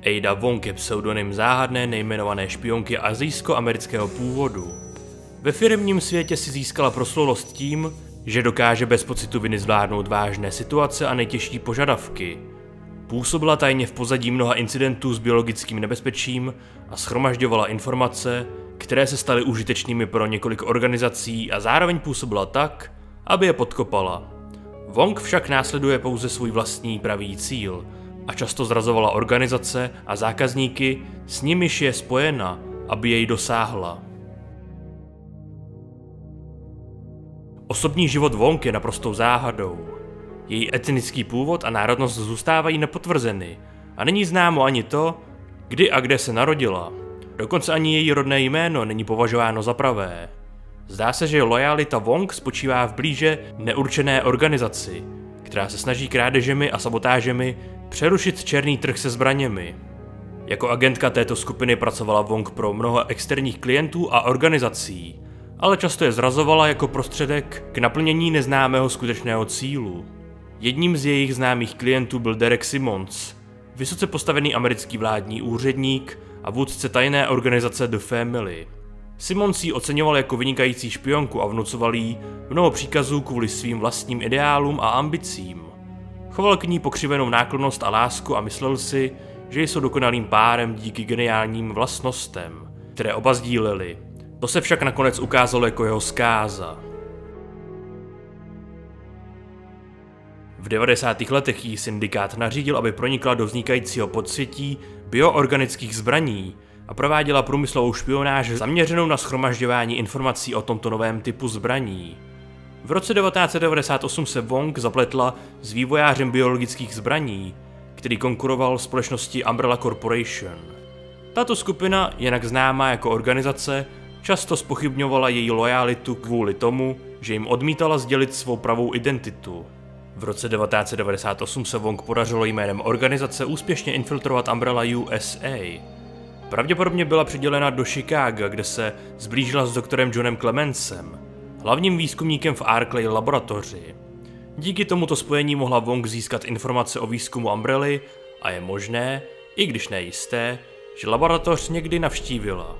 Ada Wong je pseudonym záhadné nejmenované špionky asijsko-amerického původu. Ve firemním světě si získala proslulost tím, že dokáže bez pocitu viny zvládnout vážné situace a nejtěžší požadavky. Působila tajně v pozadí mnoha incidentů s biologickým nebezpečím a shromažďovala informace, které se staly užitečnými pro několik organizací a zároveň působila tak, aby je podkopala. Wong však následuje pouze svůj vlastní pravý cíl a často zrazovala organizace a zákazníky, s nimiž je spojena, aby jej dosáhla. Osobní život Wong je naprostou záhadou. Její etnický původ a národnost zůstávají nepotvrzeny a není známo ani to, kdy a kde se narodila. Dokonce ani její rodné jméno není považováno za pravé. Zdá se, že lojalita Wong spočívá v blíže neurčené organizaci, která se snaží krádežemi a sabotážemi přerušit černý trh se zbraněmi. Jako agentka této skupiny pracovala Wong pro mnoho externích klientů a organizací, ale často je zrazovala jako prostředek k naplnění neznámého skutečného cílu. Jedním z jejich známých klientů byl Derek Simmons, vysoce postavený americký vládní úředník a vůdce tajné organizace The Family. Simmons ji oceňoval jako vynikající špionku a vnucoval jí mnoho příkazů kvůli svým vlastním ideálům a ambicím. Choval k ní pokřivenou náklonnost a lásku a myslel si, že jsou dokonalým párem díky geniálním vlastnostem, které oba sdíleli. To se však nakonec ukázalo jako jeho zkáza. V 90. letech jí syndikát nařídil, aby pronikla do vznikajícího podsvětí bioorganických zbraní a prováděla průmyslovou špionáž zaměřenou na shromažďování informací o tomto novém typu zbraní. V roce 1998 se Wong zapletla s vývojářem biologických zbraní, který konkuroval společnosti Umbrella Corporation. Tato skupina, jinak známá jako organizace, často zpochybňovala její lojalitu kvůli tomu, že jim odmítala sdělit svou pravou identitu. V roce 1998 se Wong podařilo jménem organizace úspěšně infiltrovat Umbrella USA. Pravděpodobně byla přidělena do Chicaga, kde se zblížila s doktorem Johnem Clemensem, hlavním výzkumníkem v Arkley laboratoři. Díky tomuto spojení mohla Wong získat informace o výzkumu Umbrelly a je možné, i když nejisté, že laboratoř někdy navštívila.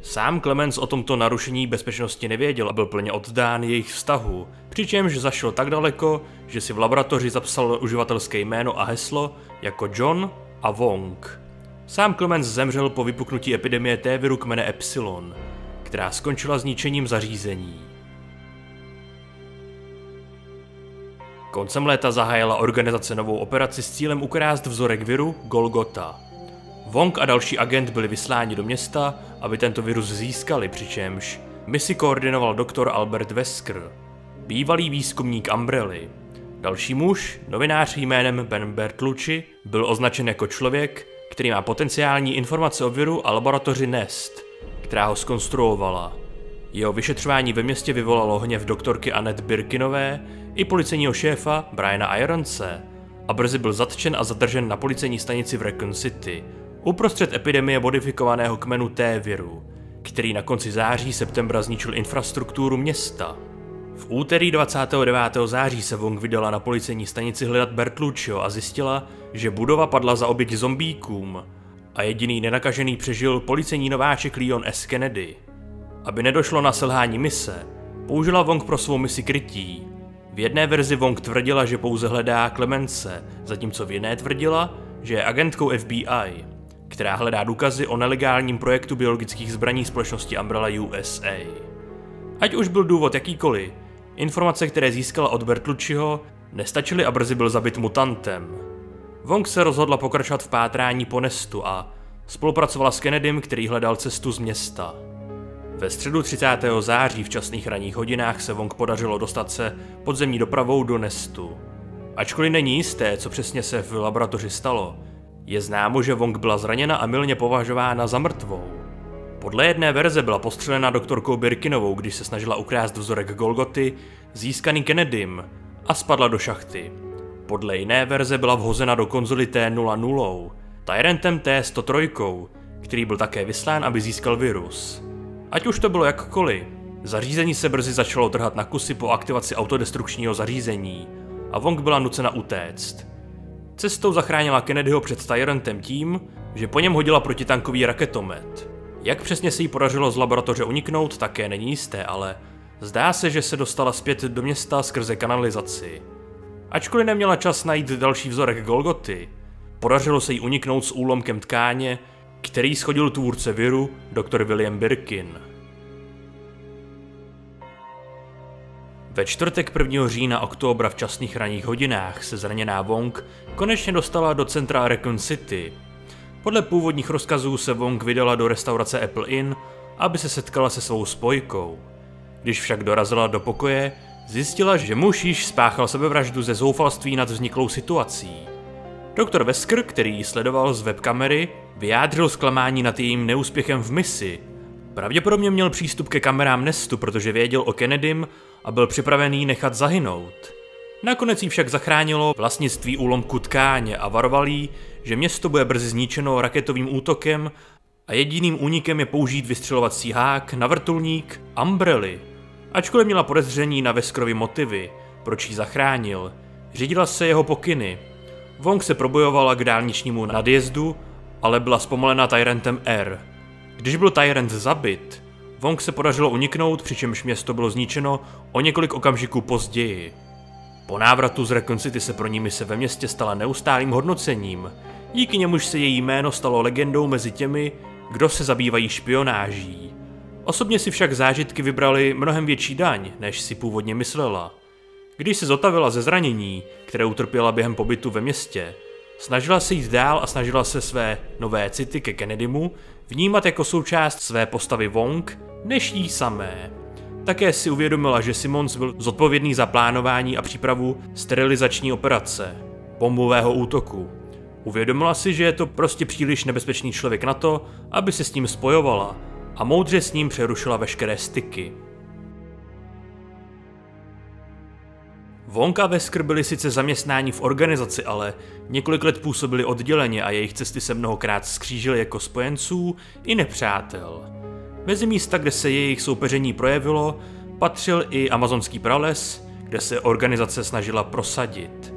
Sám Clemens o tomto narušení bezpečnosti nevěděl a byl plně oddán jejich vztahu, přičemž zašel tak daleko, že si v laboratoři zapsal uživatelské jméno a heslo jako John a Wong. Sám Clemens zemřel po vypuknutí epidemie T-viru kmene Epsilon, která skončila zničením zařízení. Koncem léta zahájila organizace novou operaci s cílem ukrást vzorek viru Golgota. Wong a další agent byli vysláni do města, aby tento virus získali, přičemž misi koordinoval doktor Albert Wesker, bývalý výzkumník Umbrelly. Další muž, novinář jménem Ben Bertolucci, byl označen jako člověk, který má potenciální informace o viru a laboratoři Nest, která ho zkonstruovala. Jeho vyšetřování ve městě vyvolalo hněv doktorky Annette Birkinové i policejního šéfa Briana Ironse a brzy byl zatčen a zadržen na policejní stanici v Raccoon City, uprostřed epidemie modifikovaného kmenu T-viru, který na konci září-septembra zničil infrastrukturu města. V úterý 29. září se Wong vydala na policejní stanici hledat Bertolucciho a zjistila, že budova padla za oběť zombíkům a jediný nenakažený přežil policejní nováček Leon S. Kennedy. Aby nedošlo na selhání mise, použila Wong pro svou misi krytí. V jedné verzi Wong tvrdila, že pouze hledá Clemense, zatímco v jiné tvrdila, že je agentkou FBI, která hledá důkazy o nelegálním projektu biologických zbraní společnosti Umbrella USA. Ať už byl důvod jakýkoliv, informace, které získala od Bertolucciho, nestačily a brzy byl zabit mutantem. Wong se rozhodla pokračovat v pátrání po Nestu a spolupracovala s Kennedym, který hledal cestu z města. Ve středu 30. září v časných ranních hodinách se Wong podařilo dostat se podzemní dopravou do Nestu. Ačkoliv není jisté, co přesně se v laboratoři stalo, je známo, že Wong byla zraněna a mylně považována za mrtvou. Podle jedné verze byla postřelena doktorkou Birkinovou, když se snažila ukrást vzorek Golgoty, získaný Kennedym, a spadla do šachty. Podle jiné verze byla vhozena do konzoly T-00, Tyrantem T-103, který byl také vyslán, aby získal virus. Ať už to bylo jakkoliv, zařízení se brzy začalo trhat na kusy po aktivaci autodestrukčního zařízení a Wong byla nucena utéct. Cestou zachránila Kennedyho před Tyrantem tím, že po něm hodila protitankový raketomet. Jak přesně se jí podařilo z laboratoře uniknout, také není jisté, ale zdá se, že se dostala zpět do města skrze kanalizaci. Ačkoliv neměla čas najít další vzorek Golgoty, podařilo se jí uniknout s úlomkem tkáně, který shodil tvůrce viru, dr. William Birkin. Ve čtvrtek 1. října oktobra v časných ranních hodinách se zraněná Wong konečně dostala do centra Raccoon City. Podle původních rozkazů se Wong vydala do restaurace Apple Inn, aby se setkala se svou spojkou. Když však dorazila do pokoje, zjistila, že muž již spáchal sebevraždu ze zoufalství nad vzniklou situací. Doktor Wesker, který ji sledoval z webkamery, vyjádřil zklamání nad jejím neúspěchem v misi. Pravděpodobně měl přístup ke kamerám Nestu, protože věděl o Kennedym a byl připravený nechat zahynout. Nakonec jí však zachránilo vlastnictví úlomku tkáně a varoval jí, že město bude brzy zničeno raketovým útokem a jediným únikem je použít vystřelovací hák na vrtulník Umbrely. Ačkoliv měla podezření na Weskerovy motivy, proč ji zachránil, řídila se jeho pokyny. Wong se probojovala k dálničnímu nadjezdu, ale byla zpomalena Tyrantem R. Když byl Tyrant zabit, Wong se podařilo uniknout, přičemž město bylo zničeno o několik okamžiků později. Po návratu z Raccoon City se pro ní mise ve městě stala neustálým hodnocením, díky němuž se její jméno stalo legendou mezi těmi, kdo se zabývají špionáží. Osobně si však zážitky vybrali mnohem větší daň, než si původně myslela. Když se zotavila ze zranění, které utrpěla během pobytu ve městě, snažila se jít dál a snažila se své nové city ke Kennedymu vnímat jako součást své postavy Wong, než jí samé. Také si uvědomila, že Simmons byl zodpovědný za plánování a přípravu sterilizační operace, bombového útoku. Uvědomila si, že je to prostě příliš nebezpečný člověk na to, aby se s ním spojovala, a moudře s ním přerušila veškeré styky. Wong a Wesker byli sice zaměstnáni v organizaci, ale několik let působili odděleně a jejich cesty se mnohokrát skřížily jako spojenců i nepřátel. Mezi místa, kde se jejich soupeření projevilo, patřil i amazonský prales, kde se organizace snažila prosadit.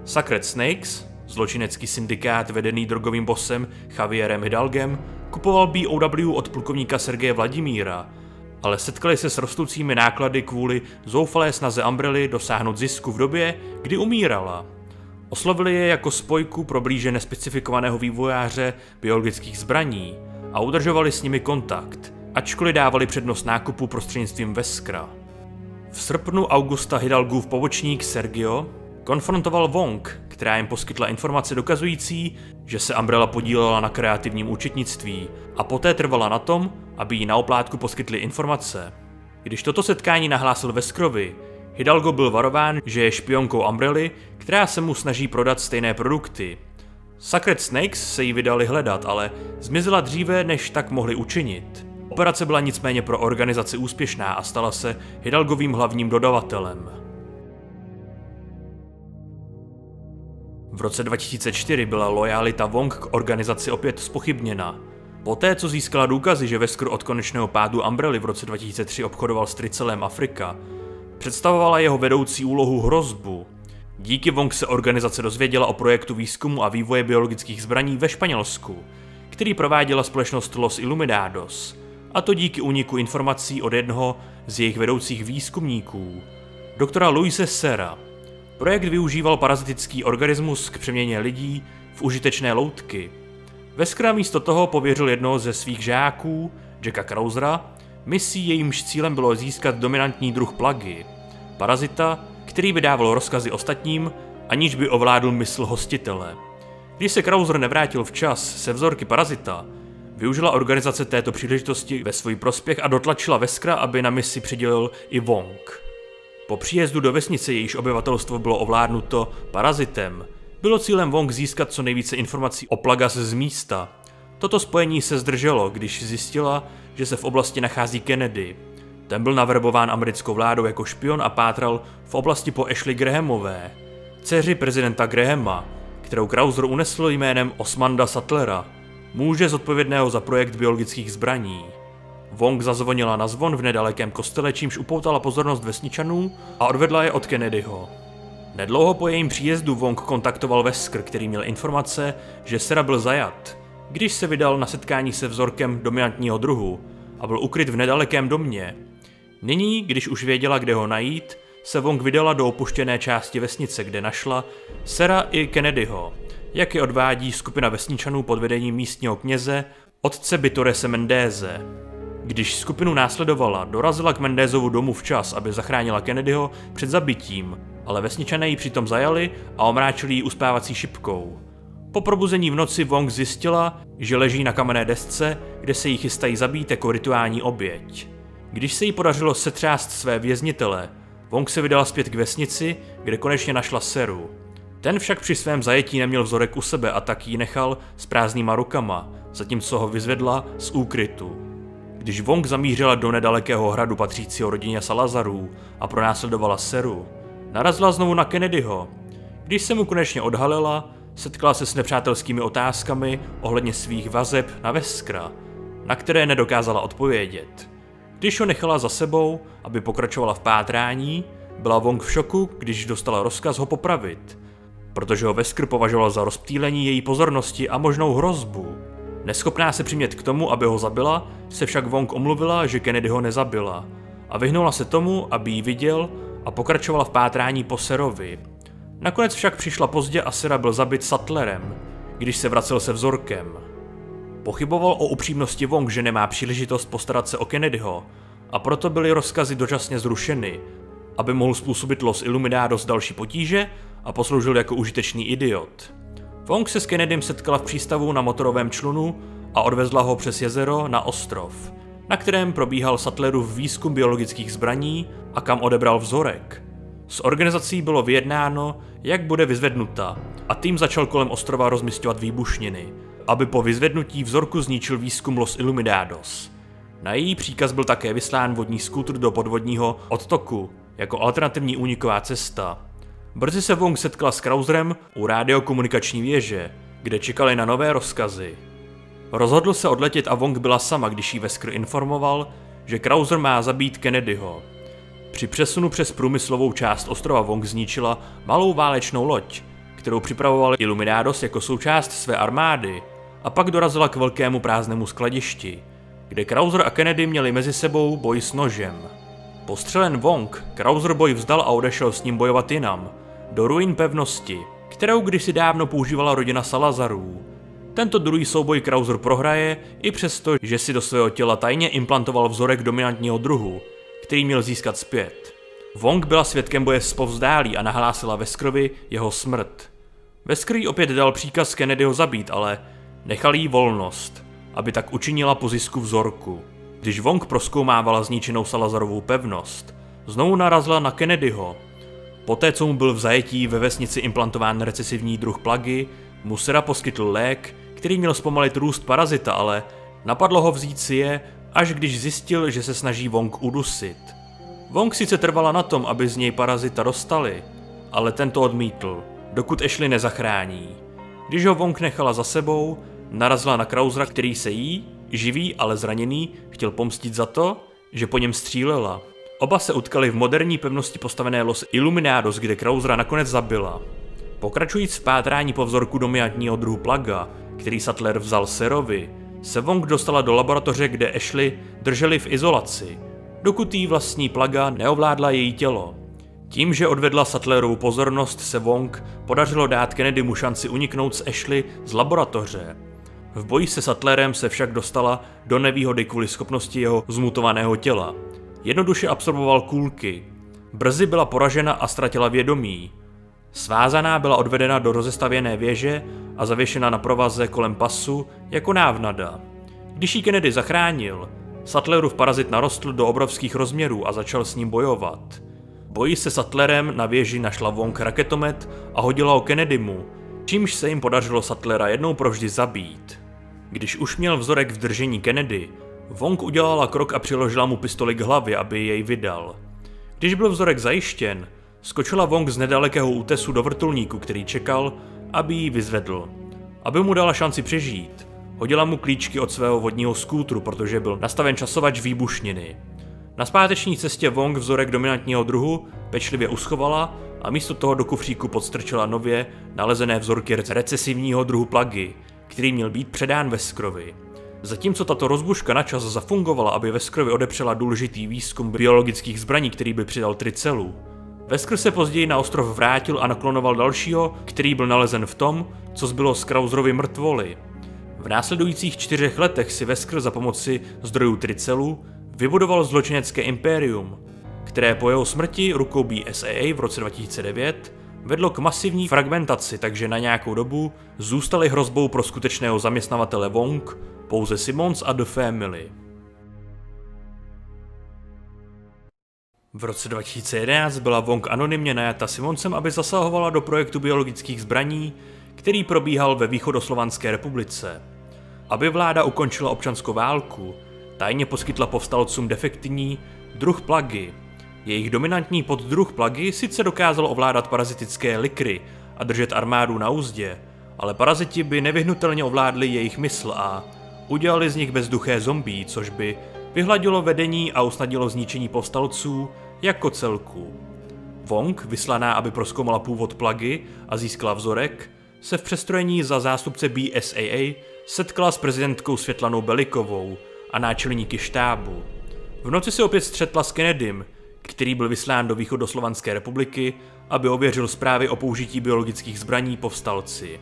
Sacred Snakes, zločinecký syndikát vedený drogovým bossem Javierem Hidalgem, kupoval BOW od plukovníka Sergeje Vladimíra, ale setkali se s rostoucími náklady kvůli zoufalé snaze Umbrely dosáhnout zisku v době, kdy umírala. Oslovili je jako spojku pro blíže nespecifikovaného vývojáře biologických zbraní a udržovali s nimi kontakt, ačkoliv dávali přednost nákupu prostřednictvím Weskera. V srpnu Augusta Hidalgův pobočník Sergio konfrontoval Wong, která jim poskytla informace dokazující, že se Umbrella podílela na kreativním účetnictví a poté trvala na tom, aby jí na oplátku poskytli informace. Když toto setkání nahlásil Weskerovi, Hidalgo byl varován, že je špionkou Umbrely, která se mu snaží prodat stejné produkty. Sacred Snakes se jí vydali hledat, ale zmizela dříve, než tak mohli učinit. Operace byla nicméně pro organizaci úspěšná a stala se Hidalgovým hlavním dodavatelem. V roce 2004 byla lojalita Wong k organizaci opět zpochybněna. Poté, co získala důkazy, že Wesker od konečného pádu Umbrely v roce 2003 obchodoval s tricelem Afrika, představovala jeho vedoucí úlohu hrozbu. Díky Wong se organizace dozvěděla o projektu výzkumu a vývoje biologických zbraní ve Španělsku, který prováděla společnost Los Iluminados, a to díky úniku informací od jednoho z jejich vedoucích výzkumníků, doktora Luise Serra. Projekt využíval parazitický organismus k přeměně lidí v užitečné loutky. Wesker místo toho pověřil jednoho ze svých žáků, Jacka Krausera, misí, jejímž cílem bylo získat dominantní druh plagy, parazita, který vydával rozkazy ostatním, aniž by ovládl mysl hostitele. Když se Krauser nevrátil včas se vzorky parazita, využila organizace této příležitosti ve svůj prospěch a dotlačila Weskera, aby na misi přidělil i Wong. Po příjezdu do vesnice, jejíž obyvatelstvo bylo ovládnuto parazitem, bylo cílem Wong získat co nejvíce informací o Plagas z místa. Toto spojení se zdrželo, když zjistila, že se v oblasti nachází Kennedy. Ten byl naverbován americkou vládou jako špion a pátral v oblasti po Ashley Grahamové, dceři prezidenta Grahama, kterou Krauser unesl jménem Osmanda Sattlera, muže zodpovědného za projekt biologických zbraní. Wong zazvonila na zvon v nedalekém kostele, čímž upoutala pozornost vesničanů a odvedla je od Kennedyho. Nedlouho po jejím příjezdu Wong kontaktoval Wesker, který měl informace, že Serra byl zajat. Když se vydal na setkání se vzorkem dominantního druhu a byl ukryt v nedalekém domě, nyní, když už věděla, kde ho najít, se Wong vydala do opuštěné části vesnice, kde našla Sera i Kennedyho, jak je odvádí skupina vesničanů pod vedením místního kněze, otce Bittorese Mendéze. Když skupinu následovala, dorazila k Mendézovu domu včas, aby zachránila Kennedyho před zabitím, ale vesničané ji přitom zajali a omráčili ji uspávací šipkou. Po probuzení v noci Wong zjistila, že leží na kamenné desce, kde se jí chystají zabít jako rituální oběť. Když se jí podařilo setřást své věznitele, Wong se vydala zpět k vesnici, kde konečně našla Seru. Ten však při svém zajetí neměl vzorek u sebe a tak ji nechal s prázdnýma rukama, zatímco ho vyzvedla z úkrytu. Když Wong zamířila do nedalekého hradu patřícího rodině Salazarů a pronásledovala Seru, narazila znovu na Kennedyho. Když se mu konečně odhalila, setkala se s nepřátelskými otázkami ohledně svých vazeb na Veskra, na které nedokázala odpovědět. Když ho nechala za sebou, aby pokračovala v pátrání, byla Wong v šoku, když dostala rozkaz ho popravit, protože ho Veskr považoval za rozptýlení její pozornosti a možnou hrozbu. Neschopná se přimět k tomu, aby ho zabila, se však Wong omluvila, že Kennedy ho nezabila a vyhnula se tomu, aby ji viděl a pokračovala v pátrání po Serovi. Nakonec však přišla pozdě a Sera byl zabit Sattlerem, když se vracel se vzorkem. Pochyboval o upřímnosti Wong, že nemá příležitost postarat se o Kennedyho, a proto byly rozkazy dočasně zrušeny, aby mohl způsobit Los Illuminados další potíže a posloužil jako užitečný idiot. Wong se s Kennedym setkala v přístavu na motorovém člunu a odvezla ho přes jezero na ostrov, na kterém probíhal Sattlerův výzkum biologických zbraní a kam odebral vzorek. S organizací bylo vyjednáno, jak bude vyzvednuta, a tým začal kolem ostrova rozmisťovat výbušniny, aby po vyzvednutí vzorku zničil výzkum Los Illuminados. Na její příkaz byl také vyslán vodní skútr do podvodního odtoku, jako alternativní úniková cesta. Brzy se Wong setkala s Krauserem u radiokomunikační věže, kde čekali na nové rozkazy. Rozhodl se odletět a Wong byla sama, když jí Veskr informoval, že Krauser má zabít Kennedyho. Při přesunu přes průmyslovou část ostrova Wong zničila malou válečnou loď, kterou připravoval Illuminados jako součást své armády, a pak dorazila k velkému prázdnému skladišti, kde Krauser a Kennedy měli mezi sebou boj s nožem. Postřelen Wong, Krauser boj vzdal a odešel s ním bojovat jinam, do ruin pevnosti, kterou kdysi dávno používala rodina Salazarů. Tento druhý souboj Krauser prohraje i přesto, že si do svého těla tajně implantoval vzorek dominantního druhu, který měl získat zpět. Wong byla svědkem boje zpovzdálí a nahlásila Veskrovi jeho smrt. Veskr jí opět dal příkaz Kennedyho zabít, ale nechal jí volnost, aby tak učinila po zisku vzorku. Když Wong prozkoumávala zničenou Salazarovou pevnost, znovu narazila na Kennedyho. Poté, co mu byl v zajetí ve vesnici implantován recesivní druh plagy, mu Sera poskytl lék, který měl zpomalit růst parazita, ale napadlo ho vzít si je, až když zjistil, že se snaží Wong udusit. Wong sice trvala na tom, aby z něj parazita dostali, ale tento odmítl, dokud Ashley nezachrání. Když ho Wong nechala za sebou, narazila na Krausera, který se jí, živý, ale zraněný, chtěl pomstit za to, že po něm střílela. Oba se utkali v moderní pevnosti postavené Los Illuminados, kde Krausera nakonec zabila. Pokračujíc v pátrání po vzorku dominantního druhu plaga, který Sattler vzal Serovi, se Wong dostala do laboratoře, kde Ashley drželi v izolaci, dokud jí vlastní plaga neovládla její tělo. Tím, že odvedla Sattlerovu pozornost, se Wong podařilo dát Kennedymu šanci uniknout s Ashley z laboratoře. V boji se Sattlerem se však dostala do nevýhody kvůli schopnosti jeho zmutovaného těla. Jednoduše absorboval kůlky. Brzy byla poražena a ztratila vědomí. Svázaná byla odvedena do rozestavěné věže a zavěšena na provaze kolem pasu jako návnada. Když ji Kennedy zachránil, Sattlerův parazit narostl do obrovských rozměrů a začal s ním bojovat. V boji se Sattlerem na věži našla Wong raketomet a hodila ho Kennedymu, čímž se jim podařilo Sattlera jednou provždy zabít. Když už měl vzorek v držení Kennedy, Wong udělala krok a přiložila mu pistoli k hlavě, aby jej vydal. Když byl vzorek zajištěn, skočila Wong z nedalekého útesu do vrtulníku, který čekal, aby ji vyzvedl. Aby mu dala šanci přežít, hodila mu klíčky od svého vodního skútru, protože byl nastaven časovač výbušniny. Na zpáteční cestě Wong vzorek dominantního druhu pečlivě uschovala a místo toho do kufříku podstrčila nově nalezené vzorky recesivního druhu plagy, který měl být předán Veskerovi. Zatímco tato rozbuška načas zafungovala, aby Veskerovi odepřela důležitý výzkum biologických zbraní, který by přidal Tricelu, Wesker se později na ostrov vrátil a naklonoval dalšího, který byl nalezen v tom, co zbylo z Krauserovy mrtvoly. V následujících 4 letech si Wesker za pomoci zdrojů Tricelu vybudoval zločinecké impérium, které po jeho smrti rukou BSAA v roce 2009 vedlo k masivní fragmentaci, takže na nějakou dobu zůstaly hrozbou pro skutečného zaměstnavatele Wong pouze Simmons a The Family. V roce 2011 byla Wong anonymně najata Simmonsem, aby zasahovala do projektu biologických zbraní, který probíhal ve východoslovanské republice. Aby vláda ukončila občanskou válku, tajně poskytla povstalcům defektní druh plagy. Jejich dominantní poddruh plagy sice dokázal ovládat parazitické likry a držet armádu na uzdě, ale paraziti by nevyhnutelně ovládli jejich mysl a udělali z nich bezduché zombie, což by vyhladilo vedení a usnadnilo zničení povstalců jako celku. Wong, vyslaná, aby prozkoumala původ plagy a získala vzorek, se v přestrojení za zástupce BSAA setkala s prezidentkou Světlanou Belikovou a náčelníky štábu. V noci se opět střetla s Kennedym, který byl vyslán do východoslovanské republiky, aby ověřil zprávy o použití biologických zbraní povstalci.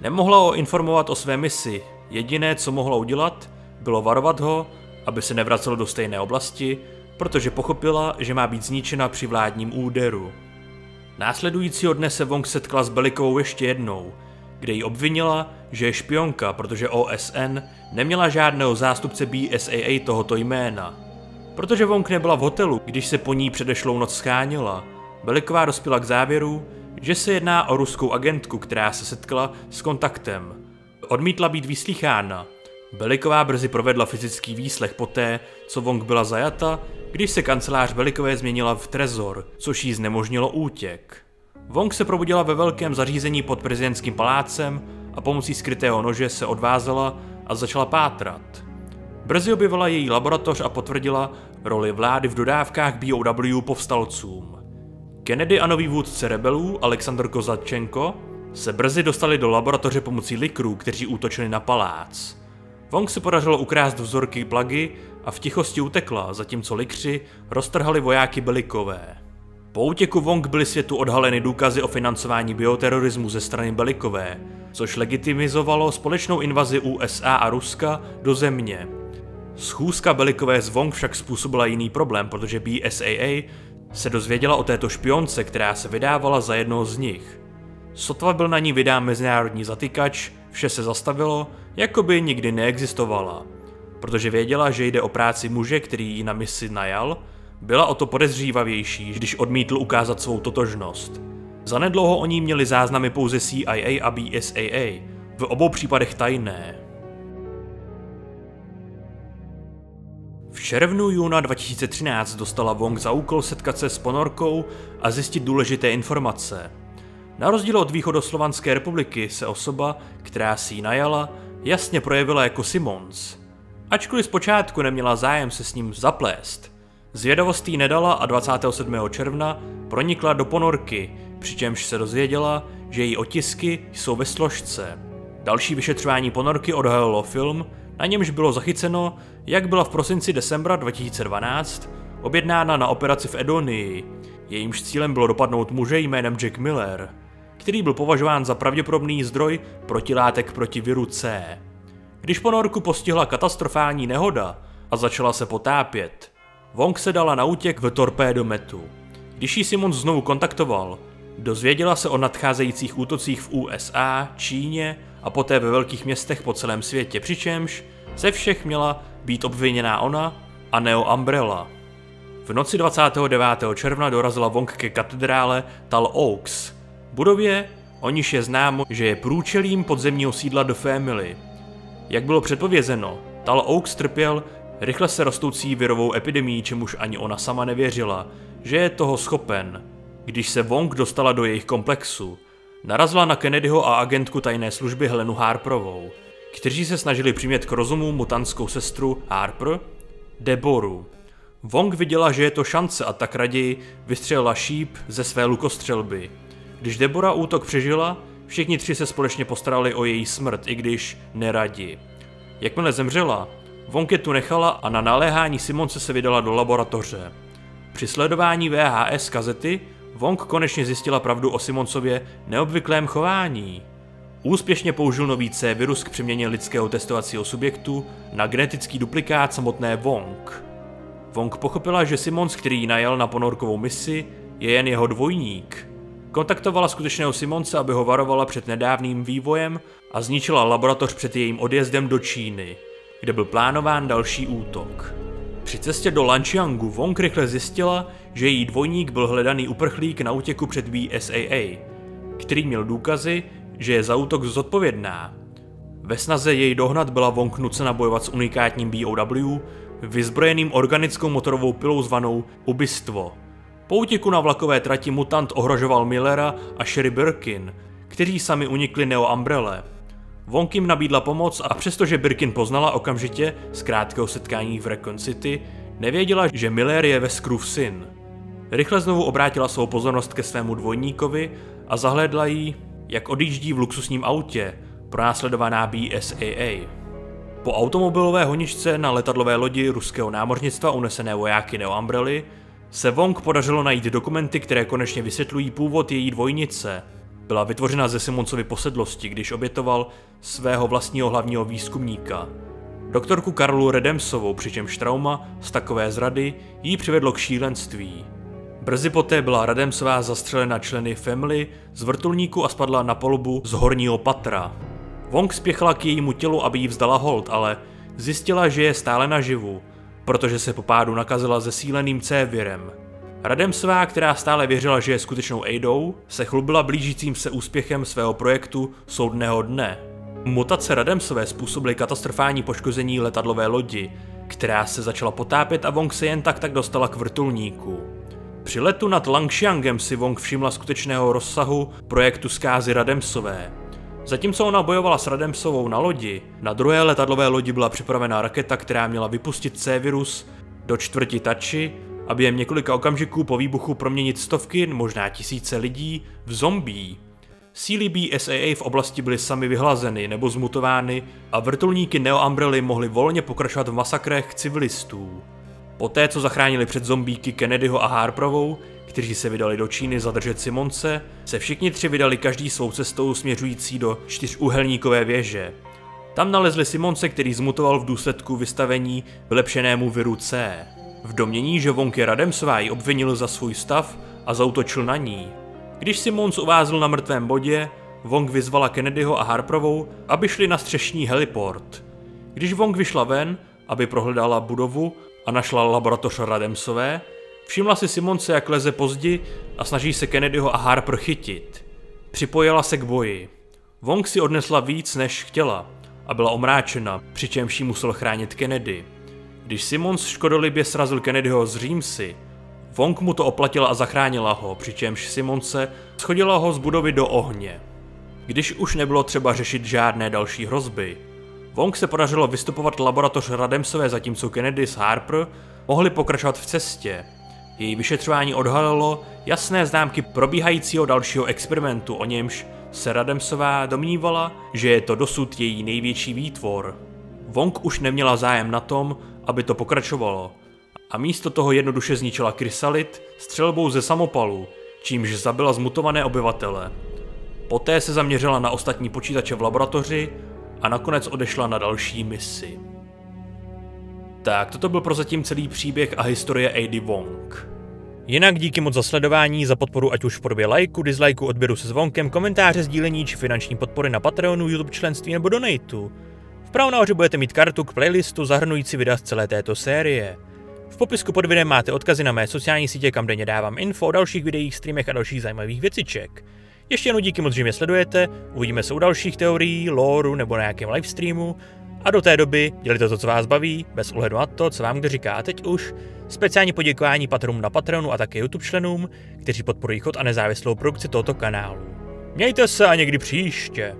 Nemohla ho informovat o své misi, jediné, co mohla udělat, bylo varovat ho, aby se nevracel do stejné oblasti, protože pochopila, že má být zničena při vládním úderu. Následujícího dne se Wong setkala s Belikovou ještě jednou, kde ji obvinila, že je špionka, protože OSN neměla žádného zástupce BSAA tohoto jména. Protože Wong nebyla v hotelu, když se po ní předešlou noc scháněla, Beliková dospěla k závěru, že se jedná o ruskou agentku, která se setkala s kontaktem. Odmítla být vyslýchána. Beliková brzy provedla fyzický výslech poté, co Wong byla zajata, když se kancelář Belikové změnila v trezor, což jí znemožnilo útěk. Wong se probudila ve velkém zařízení pod prezidentským palácem a pomocí skrytého nože se odvázela a začala pátrat. Brzy objevila její laboratoř a potvrdila roli vlády v dodávkách BOW povstalcům. Kennedy a nový vůdce rebelů Alexander Kozatčenko se brzy dostali do laboratoře pomocí likrů, kteří útočili na palác. Wong se podařilo ukrást vzorky plagy a v tichosti utekla, zatímco likři roztrhali vojáky Belikové. Po útěku Wong byly světu odhaleny důkazy o financování bioterorismu ze strany Belikové, což legitimizovalo společnou invazi USA a Ruska do země. Schůzka Belikové s Wong však způsobila jiný problém, protože BSAA se dozvěděla o této špionce, která se vydávala za jednoho z nich. Sotva byl na ní vydán mezinárodní zatykač, vše se zastavilo, jako by nikdy neexistovala. Protože věděla, že jde o práci muže, který ji na misi najal, byla o to podezřívavější, když odmítl ukázat svou totožnost. Zanedlouho o ní měli záznamy pouze CIA a BSAA, v obou případech tajné. V červnu-júna 2013 dostala Wong za úkol setkat se s ponorkou a zjistit důležité informace. Na rozdíl od východoslovanské republiky se osoba, která si ji najala, jasně projevila jako Simmons. Ačkoliv zpočátku neměla zájem se s ním zaplést, zvědavost jí nedala a 27. června pronikla do ponorky, přičemž se dozvěděla, že její otisky jsou ve složce. Další vyšetřování ponorky odhalilo film, na němž bylo zachyceno, jak byla v prosinci-decembra 2012 objednána na operaci v Edonii. Jejímž cílem bylo dopadnout muže jménem Jack Miller, který byl považován za pravděpodobný zdroj protilátek proti viru C. Když ponorku postihla katastrofální nehoda a začala se potápět, Wong se dala na útěk v torpédometu. Když ji Simmons znovu kontaktoval, dozvěděla se o nadcházejících útocích v USA, Číně a poté ve velkých městech po celém světě, přičemž ze všech měla být obviněná ona a Neo Umbrella. V noci 29. června dorazila Wong ke katedrále Tal Oaks, budově, o níž je známo, že je průčelím podzemního sídla The Family. Jak bylo předpovězeno, Tal Oaks trpěl rychle se rostoucí virovou epidemií, čemuž ani ona sama nevěřila, že je toho schopen. Když se Wong dostala do jejich komplexu, narazila na Kennedyho a agentku tajné služby Helenu Harperovou, kteří se snažili přimět k rozumu mutantskou sestru Harper, Deboru. Wong viděla, že je to šance a tak raději vystřelila šíp ze své lukostřelby. Když Debora útok přežila, Všichni tři se společně postarali o její smrt, i když neradi. Jakmile zemřela, Wong je tu nechala a na naléhání Simonse se vydala do laboratoře. Při sledování VHS kazety Wong konečně zjistila pravdu o Simonsově neobvyklém chování. Úspěšně použil nový C-virus k přeměně lidského testovacího subjektu na genetický duplikát samotné Wong. Wong pochopila, že Simons, který ji najal na ponorkovou misi, je jen jeho dvojník. Kontaktovala skutečného Simonse, aby ho varovala před nedávným vývojem a zničila laboratoř před jejím odjezdem do Číny, kde byl plánován další útok. Při cestě do Lančiangu Wong rychle zjistila, že její dvojník byl hledaný uprchlík na útěku před BSAA, který měl důkazy, že je za útok zodpovědná. Ve snaze jej dohnat byla Wong nucena bojovat s unikátním BOW, vyzbrojeným organickou motorovou pilou zvanou Ubistvo. Po útěku na vlakové trati mutant ohrožoval Millera a Sherry Birkin, kteří sami unikli Neo Umbrelle. Wong jim nabídla pomoc a přestože Birkin poznala okamžitě z krátkého setkání v Recon City, nevěděla, že Miller je Veskrův syn. Rychle znovu obrátila svou pozornost ke svému dvojníkovi a zahlédla jí, jak odjíždí v luxusním autě, pronásledovaná BSAA. Po automobilové honičce na letadlové lodi ruského námořnictva unesené vojáky Neo Umbrely se Wong podařilo najít dokumenty, které konečně vysvětlují původ její dvojnice. Byla vytvořena ze Simonsovy posedlosti, když obětoval svého vlastního hlavního výzkumníka. Doktorku Karlu Redemsovou, přičemž trauma z takové zrady jí přivedlo k šílenství. Brzy poté byla Redemsová zastřelena členy Family z vrtulníku a spadla na palubu z horního patra. Wong spěchala k jejímu tělu, aby jí vzdala hold, ale zjistila, že je stále naživu, protože se po pádu nakazila zesíleným C-virem. Redemsová, která stále věřila, že je skutečnou Adou, se chlubila blížícím se úspěchem svého projektu Soudného dne. Mutace Redemsové způsobily katastrofální poškození letadlové lodi, která se začala potápět a Wong se jen tak dostala k vrtulníku. Při letu nad Lanxiangem si Wong všimla skutečného rozsahu projektu zkázy Redemsové. Zatímco ona bojovala s Redemsovou na lodi, na druhé letadlové lodi byla připravena raketa, která měla vypustit C-virus do čtvrti Tachi a během několika okamžiků po výbuchu proměnit stovky, možná tisíce lidí v zombie. Síly BSAA v oblasti byly sami vyhlazeny nebo zmutovány a vrtulníky Neo Umbrely mohly volně pokračovat v masakrech civilistů. Poté, co zachránili před zombíky Kennedyho a Harperovou, kteří se vydali do Číny zadržet Simonse, se všichni tři vydali každý svou cestou směřující do čtyřúhelníkové věže. Tam nalezli Simonse, který zmutoval v důsledku vystavení vylepšenému viru C. V domnění, že Wong je Redemsová, ji obvinil za svůj stav a zaútočil na ní. Když Simons uvázl na mrtvém bodě, Wong vyzvala Kennedyho a Harperovou, aby šli na střešní heliport. Když Wong vyšla ven, aby prohledala budovu a našla laboratoř Redemsové, všimla si Simonse, jak leze po zdi a snaží se Kennedyho a Harper chytit. Připojila se k boji. Wong si odnesla víc, než chtěla a byla omráčena, přičemž ji musel chránit Kennedy. Když Simons škodolibě srazil Kennedyho z římsy, Wong mu to oplatila a zachránila ho, přičemž Simonse schodila ho z budovy do ohně. Když už nebylo třeba řešit žádné další hrozby, Wong se podařilo vystupovat laboratoř Redemsové, zatímco Kennedy s Harper mohli pokračovat v cestě. Její vyšetřování odhalilo jasné známky probíhajícího dalšího experimentu, o němž se Redemsová domnívala, že je to dosud její největší výtvor. Wong už neměla zájem na tom, aby to pokračovalo, a místo toho jednoduše zničila krysalit střelbou ze samopalu, čímž zabila zmutované obyvatele. Poté se zaměřila na ostatní počítače v laboratoři a nakonec odešla na další misi. Tak, toto byl prozatím celý příběh a historie Ady Wong. Jinak díky moc za sledování, za podporu ať už v podobě lajku, dislajku, odběru se zvonkem, komentáře, sdílení či finanční podpory na Patreonu, YouTube členství nebo donateu. Vpravo nahoře budete mít kartu k playlistu zahrnující videa z celé této série. V popisku pod videem máte odkazy na mé sociální sítě, kam denně dávám info o dalších videích, streamech a dalších zajímavých věciček. Ještě jednou díky moc, že mě sledujete, uvidíme se u dalších teorií, lore nebo na nějakém livestreamu. A do té doby dělejte to, co vás baví, bez ohledu na to, co vám kdo říká. A teď už speciální poděkování patronům na Patreonu a také YouTube členům, kteří podporují chod a nezávislou produkci tohoto kanálu. Mějte se a někdy příště.